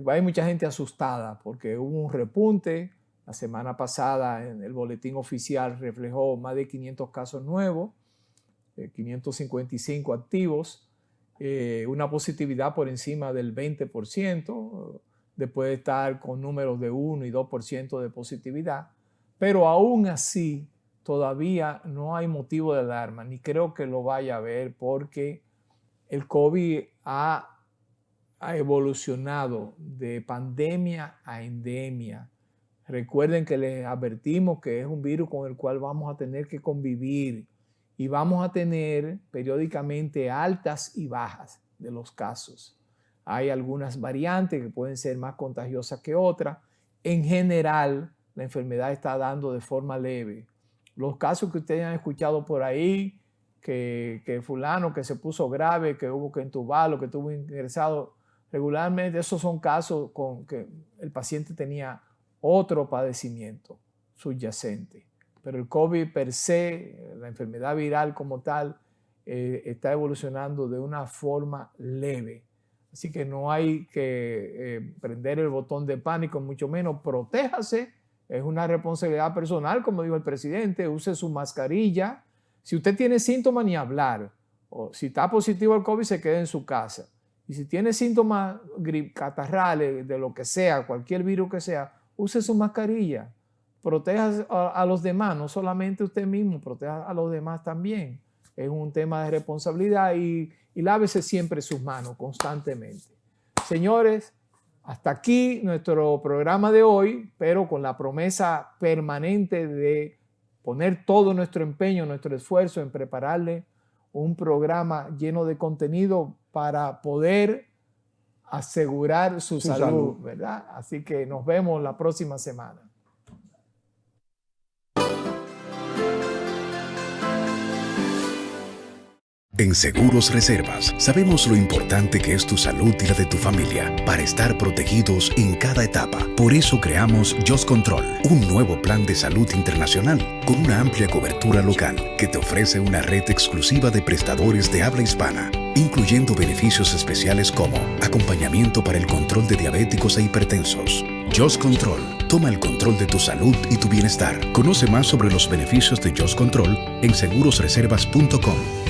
Hay mucha gente asustada porque hubo un repunte La semana pasada en el boletín oficial reflejó más de 500 casos nuevos, 555 activos, una positividad por encima del 20%, después de estar con números de 1 y 2% de positividad. Pero aún así, todavía no hay motivo de alarma, ni creo que lo vaya a haber, porque el COVID ha evolucionado de pandemia a endemia. Recuerden que les advertimos que es un virus con el cual vamos a tener que convivir y vamos a tener periódicamente altas y bajas de los casos. Hay algunas variantes que pueden ser más contagiosas que otras. En general, la enfermedad está dando de forma leve. Los casos que ustedes han escuchado por ahí, que fulano que se puso grave, que hubo que entubarlo, que estuvo ingresado, regularmente esos son casos con que el paciente tenía otro padecimiento subyacente. Pero el COVID per se, la enfermedad viral como tal, está evolucionando de una forma leve. Así que no hay que prender el botón de pánico, mucho menos protéjase. Es una responsabilidad personal, como dijo el presidente, use su mascarilla. Si usted tiene síntomas, ni hablar. O si está positivo al COVID, se quede en su casa. Y si tiene síntomas catarrales, de lo que sea, cualquier virus que sea, use su mascarilla. Proteja a los demás, no solamente usted mismo, proteja a los demás también. Es un tema de responsabilidad y lávese siempre sus manos constantemente. Señores, hasta aquí nuestro programa de hoy, pero con la promesa permanente de poner todo nuestro empeño, nuestro esfuerzo en prepararle un programa lleno de contenido para poder asegurar su salud, ¿verdad? Así que nos vemos la próxima semana. En Seguros Reservas sabemos lo importante que es tu salud y la de tu familia para estar protegidos en cada etapa. Por eso creamos Just Control, un nuevo plan de salud internacional con una amplia cobertura local que te ofrece una red exclusiva de prestadores de habla hispana, incluyendo beneficios especiales como acompañamiento para el control de diabéticos e hipertensos. Just Control, toma el control de tu salud y tu bienestar. Conoce más sobre los beneficios de Just Control en segurosreservas.com.